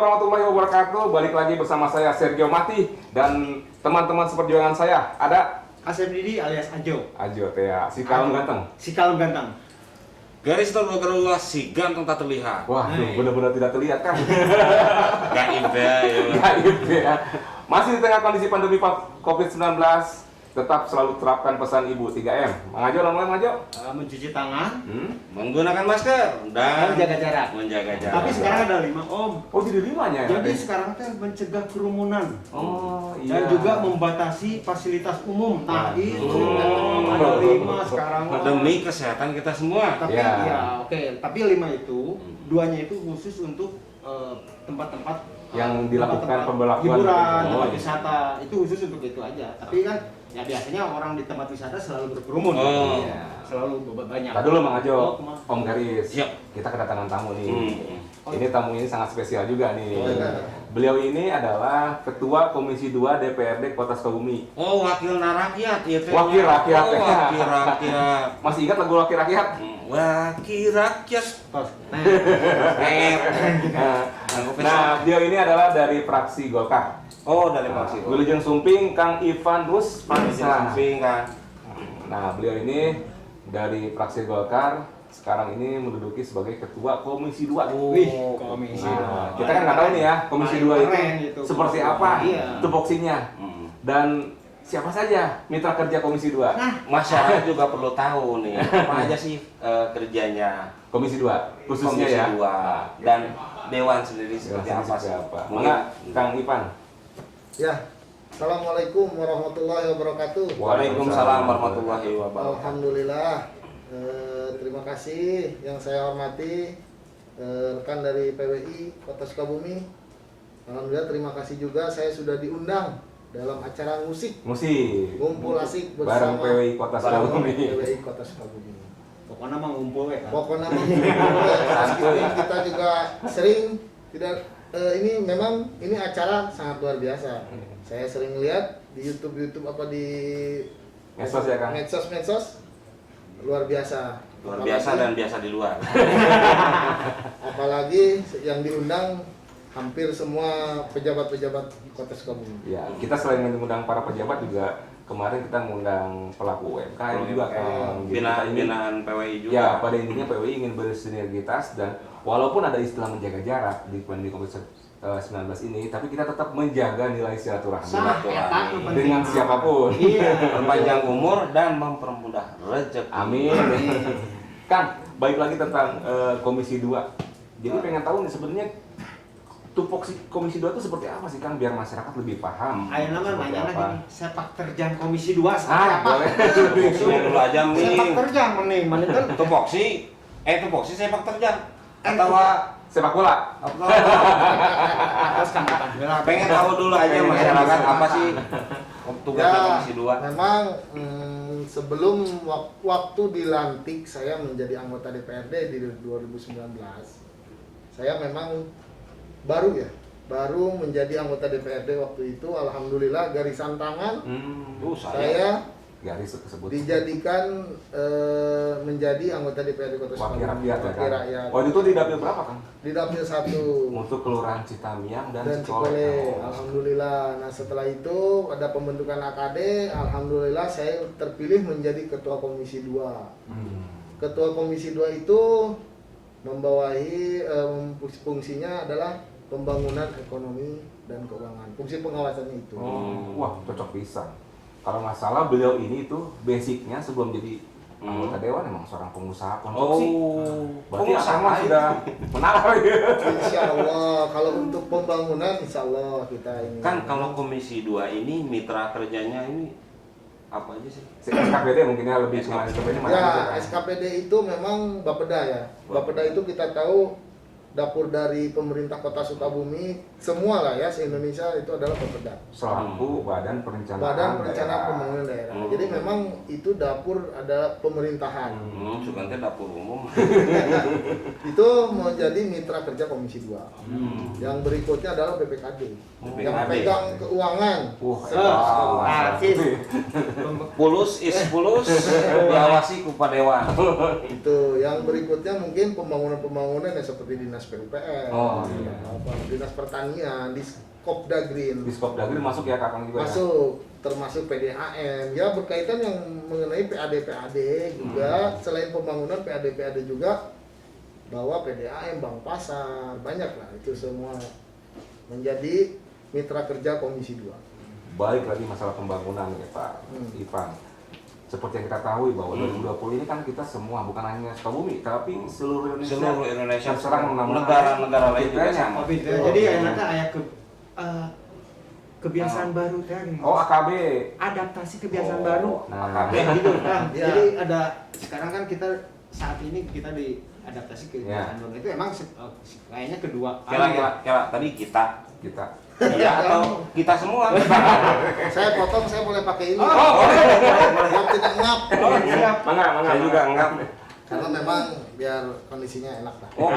warahmatullahi wabarakatuh. Balik lagi bersama saya Sergio Mati dan teman-teman seperjuangan saya. Ada Asep Didi alias Ajo. Ajo teh ya, si kalem ganteng. Si kalem ganteng. Garis terluas si ganteng tak terlihat. Wah, benar-benar tidak terlihat kan? Gaib ya. Gaib ya. Masih di tengah kondisi pandemi COVID-19, tetap selalu terapkan pesan Ibu 3M. Mang Ajo, Mang Ajo. Mencuci tangan, Menggunakan masker dan menjaga jarak. menjaga jarak. Tapi sekarang ada 5 Om. Oh, jadi 5-nya ya? Jadi sekarang teh mencegah kerumunan. Oh, iya. Dan juga membatasi fasilitas umum. Nah, itu ada 5 sekarang. demi kesehatan kita semua. Tapi Ya. ya oke, tapi 5 itu, 2-nya itu khusus untuk tempat-tempat Yang dilakukan tempat-tempat pembelakuan. hiburan, Oh, tempat iya. wisata. Itu khusus untuk itu aja. Tapi kan ya biasanya orang di tempat wisata selalu berkerumun. Oh. Iya, selalu banyak. Tadi dulu Mang Oh, Ajo, kemana? Om Garis. Siap. Kita kedatangan tamu nih. Hmm. Ini tamu ini sangat spesial juga nih. Oh, iya. Beliau ini adalah Ketua Komisi 2 DPRD Kota Sukabumi. Oh, wakil rakyat ya teh. Wakil rakyat. Oh, wakil rakyat. Masih ingat lagu Wakil Rakyat? Wakil rakyat. Tos. Nah, beliau ini adalah dari fraksi Golkar. Oh, dari fraksi. Wilujeng Sumping, Kang Ivan Rus Pansa. Samping kan. Nah, beliau ini dari fraksi Golkar, sekarang ini menduduki sebagai Ketua Komisi 2. Wih, komisi. Nah, kita kan nggak tahu nih ya, Komisi 2 Keren itu itu. seperti apa Iya. tupoksinya. Dan siapa saja mitra kerja Komisi 2? Masyarakat juga perlu tahu nih apa aja sih kerjanya Komisi 2 khususnya Komisi ya. 2 dan Dewan sendiri seperti apa sih? Mungkin Mana Kang Ivan? Ya, Assalamualaikum warahmatullahi wabarakatuh. Waalaikumsalam warahmatullahi wabarakatuh. Alhamdulillah, terima kasih yang saya hormati rekan dari PWI Kota Sukabumi. Alhamdulillah, terima kasih juga saya sudah diundang dalam acara musik Musik. ngumpul asik Bareng bersama PWI Kota Sukabumi. PWI Kota Sukabumi. Pokoknya mah ngumpul ya kan. Pokoknya meskipun kita juga sering tidak ini memang ini acara sangat luar biasa. Saya sering lihat di YouTube apa di Medsos ya, Kang? Medsos luar biasa. Luar biasa dan biasa di luar. Apalagi yang diundang hampir semua pejabat-pejabat Kota Sukabumi. Ya, kita selain mengundang para pejabat juga kemarin kita mengundang pelaku UMKM juga kan. Jadi kita ingin- Binaan PWI juga. Ya, pada intinya PWI ingin bersinergitas dan walaupun ada istilah menjaga jarak di pandemi COVID-19 ini, tapi kita tetap menjaga nilai silaturahmi Sah, eta nu penting. dengan siapapun. Iya. Perpanjang umur dan mempermudah rezeki. Amin. Kang, balik lagi tentang Komisi 2. Jadi pengen tahu nih sebenarnya tupoksi Komisi 2 itu seperti apa sih Kang, biar masyarakat lebih paham. Ayo nama seperti nanya apa. lagi sepak terjang komisi 2 seperti Ah, apa? boleh. Tupoksinya dulu aja Sepak nih. terjang mending kan. Tupoksi sepak terjang. Atau Sepak bola. Terus kan pengen tahu dulu aja masyarakat apa sih tugasnya Komisi 2. Memang sebelum waktu dilantik saya menjadi anggota DPRD di 2019, saya memang baru menjadi anggota DPRD waktu itu. Alhamdulillah garisan tangan saya Garis tersebut. dijadikan menjadi anggota DPRD Kota Wakil Sukabumi. rakyat ya Wakil kan? rakyat. Oh itu di dapil berapa Kang? Di dapil 1 Untuk Kelurahan Citamiang dan dan Cikole. Cikole. Oh. Alhamdulillah. Nah setelah itu ada pembentukan AKD. Alhamdulillah saya terpilih menjadi Ketua Komisi 2. Ketua Komisi 2 itu membawahi fungsinya adalah pembangunan ekonomi dan keuangan. Fungsi pengawasannya itu. Wah cocok pisan. Kalau nggak salah beliau ini tuh basicnya sebelum jadi anggota dewan emang seorang pengusaha konstruksi. Berarti pengusaha Akang sudah menalar ya. Insya Allah kalau untuk pembangunan Insya Allah kita ini. Kan kalau Komisi 2 ini mitra kerjanya ini apa aja sih? SKPD mungkinnya lebih cuma SKPD mana aja, Ya, Kang? SKPD itu memang Bapeda ya. Bapeda itu kita tahu dapur dari pemerintah Kota Sukabumi semua lah ya, se-Indonesia itu adalah Bapeda. Selaku Badan Perencanaan Badan Perencanaan Daerah. Pembangunan Daerah. Jadi memang itu dapur adalah pemerintahan. Suka dapur umum. Itu menjadi mitra kerja Komisi 2. Yang berikutnya adalah BPKD. Yang BPKD. pegang keuangan. Wah, Se- hebat. Narsis. Pulus is pulus, diawasi ku Padewan. Itu yang berikutnya mungkin pembangunan-pembangunan yang seperti dinas PUPR, Oh, iya. dinas pertanian, Diskopda Green, Diskopdagri masuk ya Kakang juga. masuk, termasuk PDAM, ya berkaitan yang mengenai PAD juga. Selain pembangunan PAD juga, bahwa PDAM, Bank Pasar, banyak lah itu semua menjadi mitra kerja Komisi 2. Baik lagi masalah pembangunan ya Pak Ivan. Seperti yang kita tahu bahwa 2020 ini kan kita semua bukan hanya Sukabumi tapi seluruh Indonesia. Seluruh Indonesia terserang negara-negara lain juga sama. Jadi enaknya aya kebiasaan baru teh. Oh, AKB. Adaptasi kebiasaan Oh, baru. Nah, AKB. Gitu. Nah, Ya. jadi ada sekarang kan kita saat ini kita diadaptasi ke Ya. kebiasaan baru. Itu emang kayaknya kedua Kira tadi kita kita atau kita semua. Saya potong, saya boleh pakai ini. boleh. Yang tidak ngap. siap. mangga. Saya juga enggak. Karena memang biar kondisinya enak lah. Oh,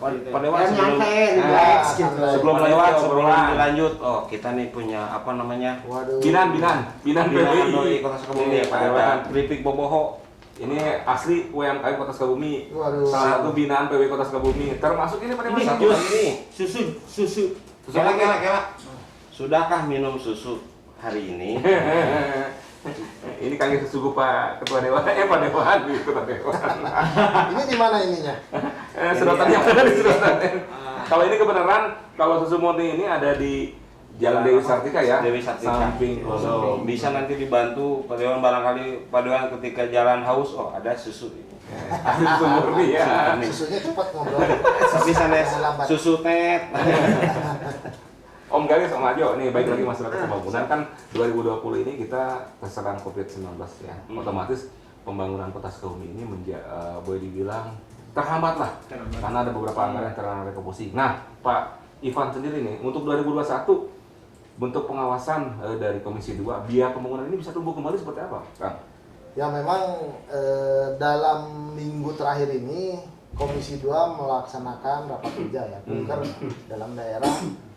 Padewan Yang sebelum nyantai, Nah, relax gitu. santai. sebelum lewat, sebelum Obrolan. dilanjut. Oh, kita nih punya apa namanya? Waduh. Binan Binaan PBI doi Kota Sukabumi. Iya, Padewan. Ada keripik boboho. Ini asli UMKM Kota Sukabumi. Waduh. Salah satu binaan PBI Kota Sukabumi. Termasuk ini Pak Dewan. Satu lagi nih. Susu. Kela. Sudahkah minum susu hari ini? Ini kami susu Pak Ketua Dewan, Pak Dewan, Ketua Dewan. Ini di mana ininya? Sedotannya ada di sedotan. Kalau ini kebenaran, kalau susu murni ini ada di Jalan Dewi Sartika ya. Dewi Sartika. Samping. So, bisa nanti dibantu Padewan barangkali Padewan ketika jalan haus, oh ada susu ini. Asli susu murni ya. Susunya cepat ngobrol. Bisa nih Lambat. susu tet. Om Galis, Om Ajo, nih baik lagi masalah pembangunan kan 2020 ini kita terserang COVID-19 ya. Otomatis pembangunan Kota Sukabumi ini boleh dibilang terhambat lah. Karena ada beberapa anggaran yang terkena rekomposisi. Nah, Pak Ivan sendiri nih, untuk 2021 bentuk pengawasan dari Komisi 2 biar pembangunan ini bisa tumbuh kembali seperti apa, Kang? Ya memang dalam minggu terakhir ini Komisi 2 melaksanakan rapat kerja ya, kunker dalam daerah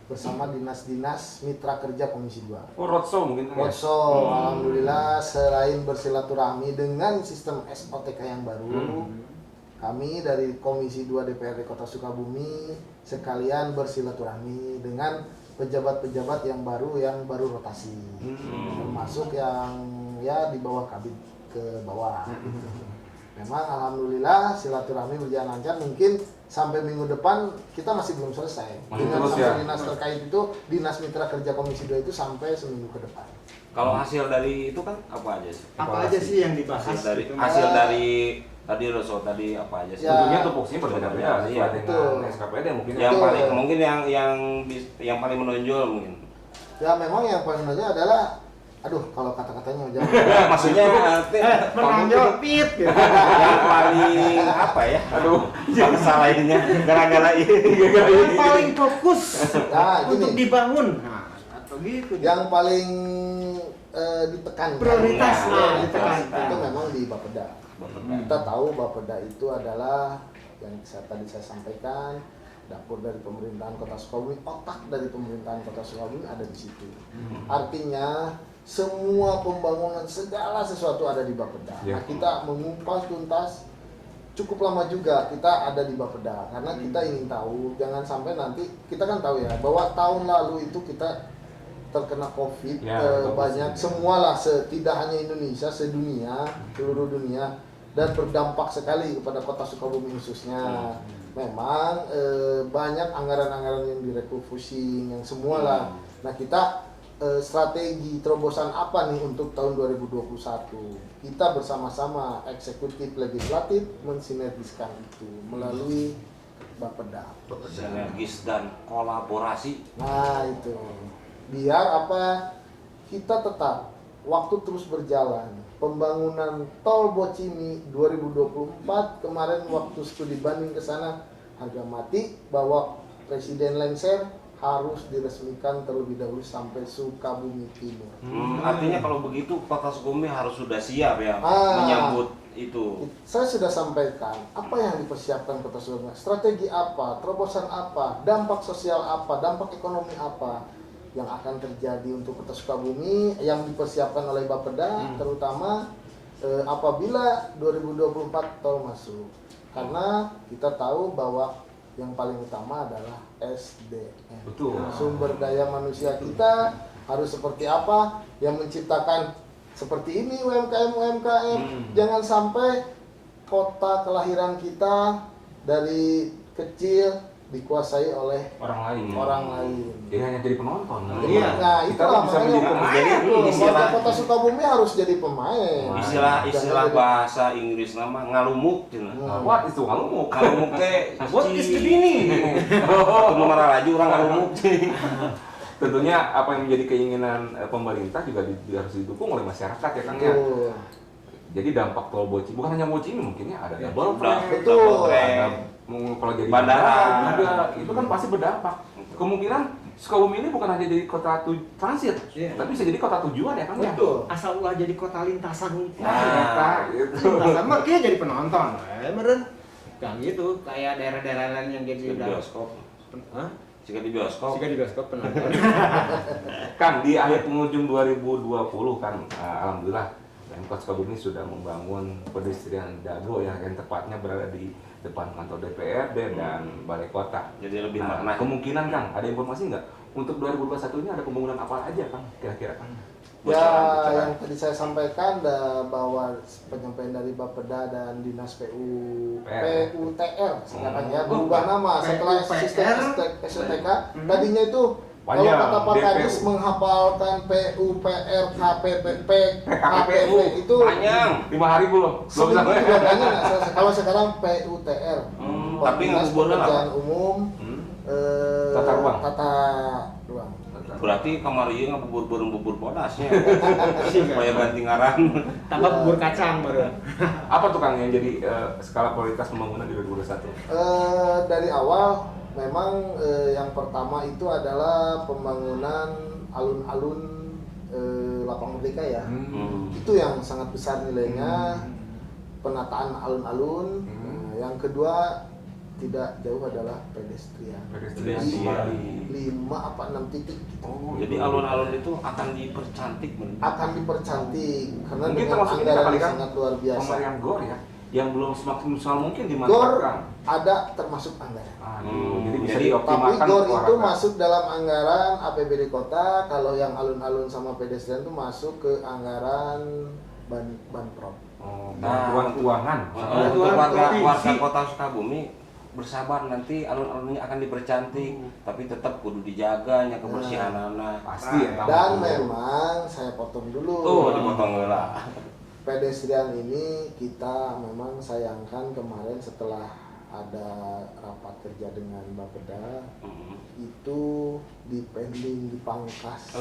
bersama dinas-dinas mitra kerja Komisi 2. Oh, roadshow mungkin kan ya? Roadshow, alhamdulillah selain bersilaturahmi dengan sistem SOTK yang baru, kami dari Komisi 2 DPRD Kota Sukabumi sekalian bersilaturahmi dengan pejabat-pejabat yang baru rotasi, termasuk yang ya di bawah kabit ke bawah. Memang alhamdulillah silaturahmi berjalan lancar. Mungkin sampai minggu depan kita masih belum selesai. Masih Dengan terus sampai ya? dinas terkait itu, dinas mitra kerja Komisi 2 itu sampai seminggu ke depan. Kalau hasil dari itu kan apa aja sih? Apa aja sih yang dibahas? Hasil dari tadi Roso tadi apa aja sih? Ya. Tentunya tupoksinya berbeda-beda Iya, sesuai betul. dengan SKPD mungkin. Yang Betul. paling mungkin yang paling menonjol mungkin. Ya memang yang paling menonjol adalah, aduh kalau kata-katanya jangan. Maksudnya menonjol pit gitu. yang paling apa ya? Aduh, Bangsa lainnya gara-gara ini. Yang paling fokus Nah, untuk gini. dibangun. Nah, atau gitu. Yang paling ditekankan Prioritas, nah, ditekan. itu memang di Bapeda. Kita tahu Bapeda itu adalah yang tadi saya sampaikan, dapur dari pemerintahan Kota Sukabumi, otak dari pemerintahan Kota Sukabumi ada di situ. Artinya semua pembangunan segala sesuatu ada di Bapeda. Ya. Nah, kita mengupas tuntas cukup lama juga kita ada di Bapeda karena kita ingin tahu, jangan sampai nanti kita kan tahu ya bahwa tahun lalu itu kita terkena COVID Ya, banyak semualah, tidak hanya Indonesia, sedunia, seluruh dunia, dan berdampak sekali kepada Kota Sukabumi khususnya. Memang banyak anggaran-anggaran yang direfocusing, yang semualah. Nah, kita strategi terobosan apa nih untuk tahun 2021? Kita bersama-sama eksekutif legislatif mensinergiskan itu melalui Bapeda. Sinergis dan kolaborasi. Nah, itu. Biar apa? Kita tetap waktu terus berjalan. Pembangunan tol Bocimi 2024 kemarin waktu studi banding ke sana harga mati bahwa Presiden lengser harus diresmikan terlebih dahulu sampai Sukabumi Timur. Artinya kalau begitu Kota Sukabumi harus sudah siap ya Ah. menyambut itu. Saya sudah sampaikan apa yang dipersiapkan Kota Sukabumi, strategi apa, terobosan apa, dampak sosial apa, dampak ekonomi apa. yang akan terjadi untuk Kota Sukabumi yang dipersiapkan oleh Bapeda, terutama apabila 2024 tol masuk. Karena kita tahu bahwa yang paling utama adalah SDM. Betul. Sumber daya manusia kita harus seperti apa yang menciptakan seperti ini UMKM. Jangan sampai kota kelahiran kita dari kecil dikuasai oleh orang lain. Jadi hanya jadi penonton. Iya. Nah, Kita itulah bisa makanya menjadi pemain. warga Kota Sukabumi harus jadi pemain. Istilah Jangan jadi- bahasa Inggris nama ngalumuk cenah. What itu ngalumuk? Ngalumuk teh What is the meaning? Kudu marah laju orang ngalumuk. Tentunya apa yang menjadi keinginan pemerintah juga harus didukung oleh masyarakat ya Kang ya. Betul. Jadi dampak tol Boci bukan hanya Boci ini mungkinnya ada Ya, double track, betul. ada kalau jadi Bandara juga itu kan pasti berdampak. Kemungkinan Sukabumi ini bukan hanya jadi kota transit, Iya. tapi bisa jadi kota tujuan ya Kang ya. Betul. Asal ulah jadi kota lintasan. Nah, gitu. Lintasan mah kia jadi penonton. Meren. Kan gitu, kayak daerah-daerah lain yang jadi Di bioskop. Hah? Jika di bioskop. Jika di bioskop penonton. Kang di akhir penghujung 2020 kan alhamdulillah Pemkot Sukabumi sudah membangun pedestrian dago yang tepatnya berada di depan kantor DPRD dan Balai Kota. Jadi lebih Nah, makna. kemungkinan Kang, ada informasi nggak untuk 2021 ini ada pembangunan apa aja Kang kira-kira Kang? Ya, yang tadi saya sampaikan bahwa penyampaian dari Bapeda dan Dinas PUTR sekarang ya berubah nama setelah sistem STK. Tadinya itu kalau Panjang, kata Pak DPU. Kadis menghafalkan PUPR KPPP PKPPU itu Panjang. 5 hari belum seminggu sampai. juga banyak nggak? Kalau sekarang PUTR Tapi Dinas nguburnya Pekerjaan apa? Umum Tata ruang. Tata ruang. Berarti kamar ieu ngabubur-bubur bodasnya. Supaya ganti ngaran. Tambah bubur kacang baru. Apa tuh Kang yang jadi skala prioritas pembangunan di 2021? Dari awal memang yang pertama itu adalah pembangunan alun-alun Lapang Merdeka ya. Itu yang sangat besar nilainya, penataan alun-alun. Yang kedua tidak jauh adalah pedestrian. Pedestrian Pedestrian. 5 apa 6 titik gitu. Oh, Jadi alun-alun itu akan dipercantik bener. Akan dipercantik karena Mungkin dengan termasuk ini anggaran kali, yang Kang? sangat luar biasa. Pemberian GOR ya, yang belum semaksimal mungkin GOR dimanfaatkan. ada termasuk anggaran. Jadi bisa Jadi, Tapi dioptimalkan GOR untuk itu warga. masuk dalam anggaran APBD kota, kalau yang alun-alun sama pedestrian itu masuk ke anggaran Banprop. Bantuan keuangan. Untuk warga provinsi. kota Sukabumi bersabar, nanti alun-alunnya akan dipercantik, tapi tetap kudu dijaganya kebersihan anak. Pasti ya. Dan memang saya potong dulu. Tuh dipotong heula. Pedestrian ini kita memang sayangkan kemarin setelah ada rapat kerja dengan Bapeda itu dipending, dipangkas.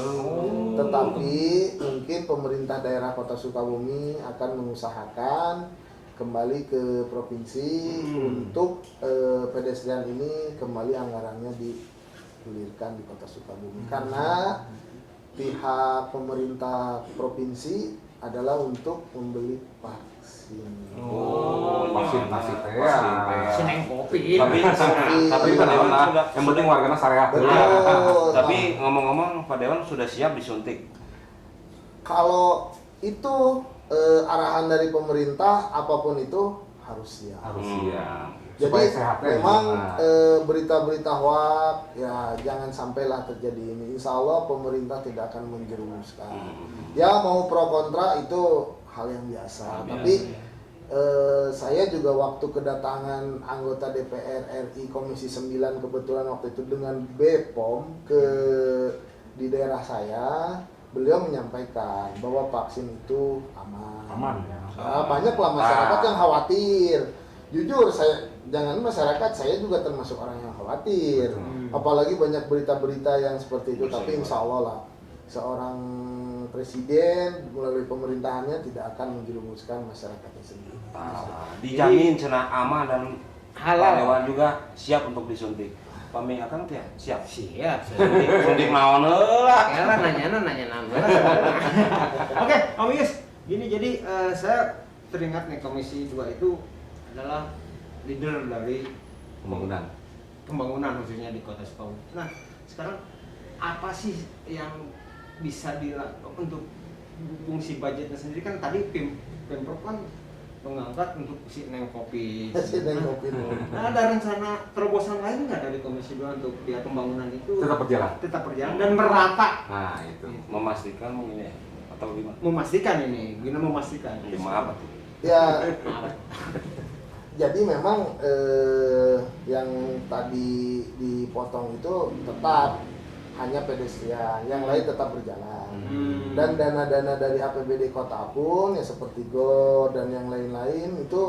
Tetapi mungkin pemerintah daerah Kota Sukabumi akan mengusahakan kembali ke provinsi untuk pedestrian ini kembali anggarannya digulirkan di Kota Sukabumi karena pihak pemerintah provinsi adalah untuk membeli vaksin. Vaksinasi teh. Seneng kopi. Tapi Tapi kan yang penting warganya syariat. Betul. Tapi ngomong-ngomong Pak Dewan sudah siap disuntik. Kalau itu arahan dari pemerintah apapun itu harus siap. Harus siap. Jadi Supaya sehatnya memang gimana? berita-berita hoax ya jangan sampailah terjadi ini. Insya Allah pemerintah tidak akan menjerumuskan. Ya mau pro kontra itu hal yang biasa. Tapi saya juga waktu kedatangan anggota DPR RI Komisi 9 kebetulan waktu itu dengan BPOM di daerah saya, beliau menyampaikan bahwa vaksin itu aman. Aman ya. Banyaklah masyarakat yang khawatir. Jujur jangan masyarakat, saya juga termasuk orang yang khawatir. Apalagi banyak berita-berita yang seperti itu. Tapi insya Allah lah, seorang presiden melalui pemerintahannya tidak akan menjerumuskan masyarakatnya sendiri. Dijamin cenah aman dan Halal. Pak Dewan juga siap untuk disuntik. Pami akan teh siap. Siap. Suntik naon heula. Ya lah nanya Oke, Om Iis. Gini jadi saya teringat nih Komisi 2 itu adalah leader dari Pembangunan. pembangunan khususnya di Kota Sukabumi. Nah, sekarang apa sih yang bisa dilakukan untuk fungsi budgetnya sendiri? Kan tadi Pemprov kan mengangkat untuk si Neng Kopi. Si Neng Kopi. Nah, ada rencana terobosan lain nggak dari Komisi 2 untuk biar pembangunan itu Tetap berjalan. tetap berjalan dan merata? Nah, itu. Memastikan mungkin ya atau gimana? Memastikan ini, guna memastikan. Ya, maaf tuh. Ya, jadi memang yang tadi dipotong itu tetap hanya pedestrian, yang lain tetap berjalan. Dan dana-dana dari APBD kota pun ya seperti GOR dan yang lain-lain itu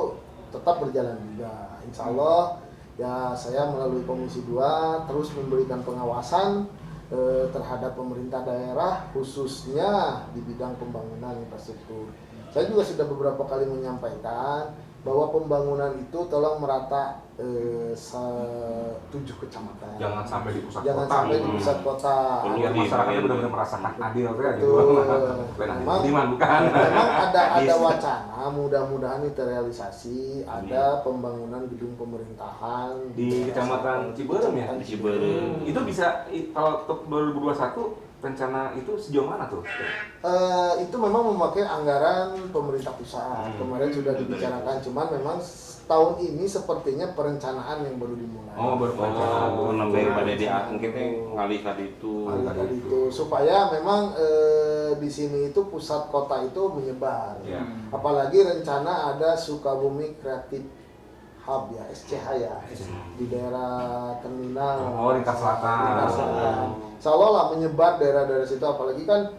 tetap berjalan juga. Insya Allah ya saya melalui Komisi 2 terus memberikan pengawasan terhadap pemerintah daerah khususnya di bidang pembangunan infrastruktur. Saya juga sudah beberapa kali menyampaikan bahwa pembangunan itu tolong merata 7 kecamatan. Jangan sampai di pusat Jangan kota. sampai di pusat kota. Biar masyarakatnya benar-benar merasakan adil ya gitu. Memang, Budiman bukan. memang ada wacana, mudah-mudahan ini terrealisasi. Ada pembangunan gedung pemerintahan Di Kecamatan Ciberem ya? Di Ciberem. Itu bisa kalau untuk 2021 rencana itu sejauh mana tuh? Itu memang memakai anggaran pemerintah pusat. Kemarin sudah dibicarakan, cuman memang tahun ini sepertinya perencanaan yang baru dimulai. Oh, baru perencanaan. Oh, nambah pada di kita ngalihkan itu. Tadi itu supaya memang di sini itu pusat kota itu menyebar. Ya. Apalagi rencana ada Sukabumi Creative Hub ya, SCH ya, di daerah terminal. Oh, Lintas Selatan. Lintas Selatan. Insya Allah lah menyebar daerah-daerah situ, apalagi kan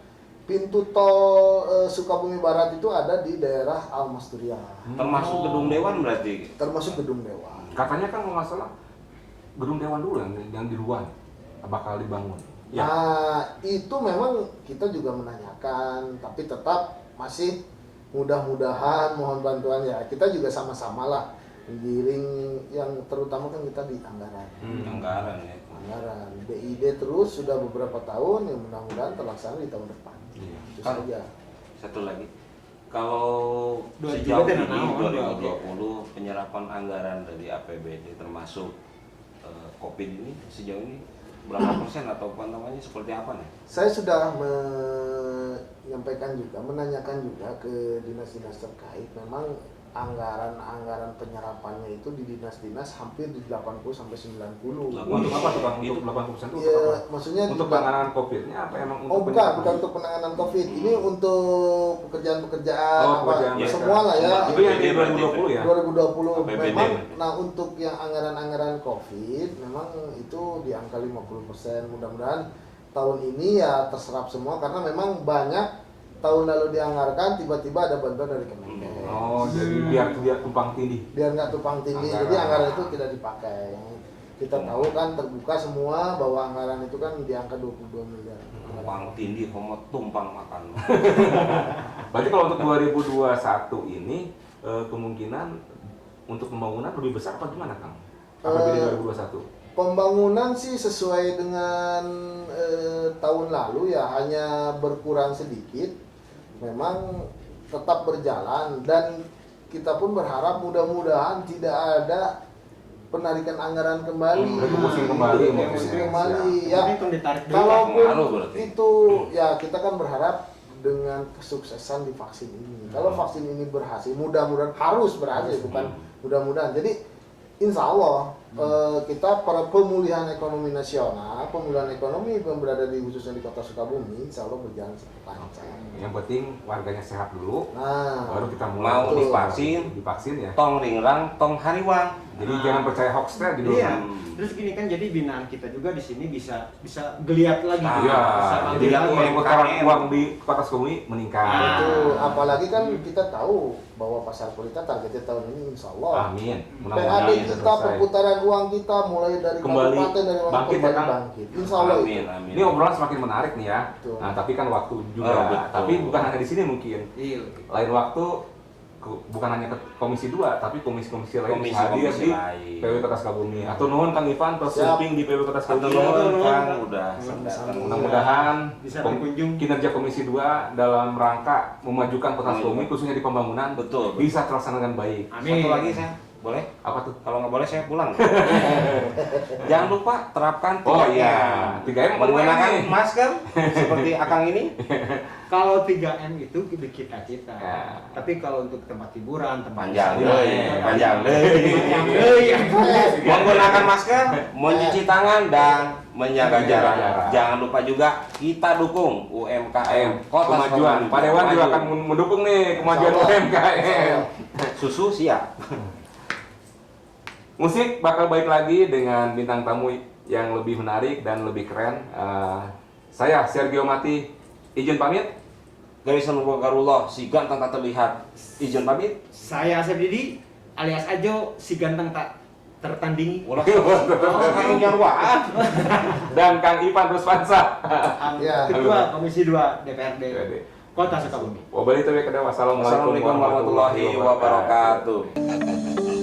pintu tol Sukabumi Barat itu ada di daerah Almasdurian. Termasuk gedung dewan berarti. Termasuk gedung dewan. Katanya kan kalau nggak salah gedung dewan dulu yang di luar bakal dibangun. Ya. Nah, itu memang kita juga menanyakan, tapi tetap masih mudah-mudahan mohon bantuan ya. Kita juga sama-sama lah menggiring yang terutama kan kita di anggaran. Anggaran ya. Anggaran BID terus sudah beberapa tahun, yang mudah-mudahan terlaksana di tahun depan. Iya. Itu saja. Satu lagi. Kalau 2023 sejauh dan ini naon, 2020 penyerapan anggaran dari APBD termasuk COVID ini sejauh ini berapa persen atau namanya seperti apa nih? Saya sudah menyampaikan juga, menanyakan juga ke dinas-dinas terkait. Memang anggaran penyerapannya itu di dinas-dinas hampir di 80 sampai 90. Untuk apa tuh Bang? Untuk 80% itu Iya, untuk apa? maksudnya Untuk penanganan COVID-nya apa emang untuk bukan penyerapan? untuk penanganan COVID. Ini untuk pekerjaan-pekerjaan Oh, apa pekerjaan mereka. semua lah ya. Itu yang di 2020 ya? 2020 APBD. memang. Nah, untuk yang anggaran-anggaran COVID memang itu di angka 50%. Mudah-mudahan tahun ini ya terserap semua karena memang banyak tahun lalu dianggarkan tiba-tiba ada bantuan dari Kemenkes. Oh, jadi biar dia tumpang tindih. Biar nggak tumpang tindih, Anggaran. jadi anggaran itu tidak dipakai. Kita tahu kan terbuka semua bahwa anggaran itu kan di angka 22 miliar. Tumpang tindih, homo tumpang makan. Berarti kalau untuk 2021 ini kemungkinan untuk pembangunan lebih besar apa gimana Kang? APBD 2021? Pembangunan sih sesuai dengan tahun lalu ya, hanya berkurang sedikit. Memang tetap berjalan dan kita pun berharap mudah-mudahan tidak ada penarikan anggaran kembali. Itu pusing kembali, Pusing kembali ya. Ini kan ditarik dulu. Kalaupun Pengaruh berarti. itu ya kita kan berharap dengan kesuksesan di vaksin ini. Kalau vaksin ini berhasil, mudah-mudahan harus berhasil, bukan mudah-mudahan. Jadi insya Allah kita para pemulihan ekonomi nasional, pemulihan ekonomi yang berada di khususnya di Kota Sukabumi, insya Allah berjalan lancar. Yang penting warganya sehat dulu, Nah, baru kita mulai Mau untuk divaksin ya. Tong ringrang, tong hariwang. Jadi jangan percaya hoaxnya gitu. Iya. Terus gini kan, jadi binaan kita juga di sini bisa geliat lagi. Iya, Sama jadi geliat lagi. pemutaran uang di Kota Sukabumi meningkat. itu apalagi kan kita tahu bahwa pasar kulita targetnya tahun ini insya Allah. Amin. PAD Mudah-mudahan kita, selesai. perputaran uang kita mulai dari Kembali kabupaten dari bangkit ya, kembali Kang? bangkit. Insya Allah Amin, itu. amin. Ini obrolan semakin menarik nih ya. Betul. Nah, tapi kan waktu juga. Oh, betul. Tapi bukan hanya di sini mungkin. Iya. Lain waktu bukan hanya ke Komisi 2, tapi komisi-komisi lain bisa hadir Komisi-komisi di lain. PW Kota Sukabumi. Atau nuhun Kang Ivan terus Siap. surfing di PW Kota Atau Sukabumi. nuhun Nuhun. Kang udah Nuhun. datang. Mudah-mudahan Bisa berkunjung. kinerja Komisi 2 dalam rangka memajukan Kota Sukabumi khususnya di pembangunan Betul. bisa terlaksana dengan baik. Amin. Satu lagi saya Boleh? Apa tuh? Kalau nggak boleh saya pulang. Jangan lupa terapkan 3M. Oh iya, 3M menggunakan nih. masker seperti Akang ini. Kalau 3M itu di kita-kita. Ya. Tapi kalau untuk tempat hiburan, tempat Panjang wisata, deui, panjang deui. Panjang deui. Menggunakan masker, mencuci tangan dan menjaga jarak. Jarak. Jangan lupa juga kita dukung UMKM Kota Kemajuan. Sukabumi. Pak Dewan juga Maju. akan mendukung nih kemajuan UMKM. Susu siap. Musik bakal baik lagi dengan bintang tamu yang lebih menarik dan lebih keren. Saya Sergio Mati, izin pamit. Garisan Wagarullah, si ganteng tak terlihat. Izin pamit. Saya Asep Didi alias Ajo, si ganteng tak tertandingi. Ulah kang jarwaan. Dan Kang Ivan Ruspansa. Ya. Ketua Komisi 2 DPRD Kota Sukabumi. Wassalamualaikum warahmatullahi Assalamualaikum warahmatullahi wabarakatuh.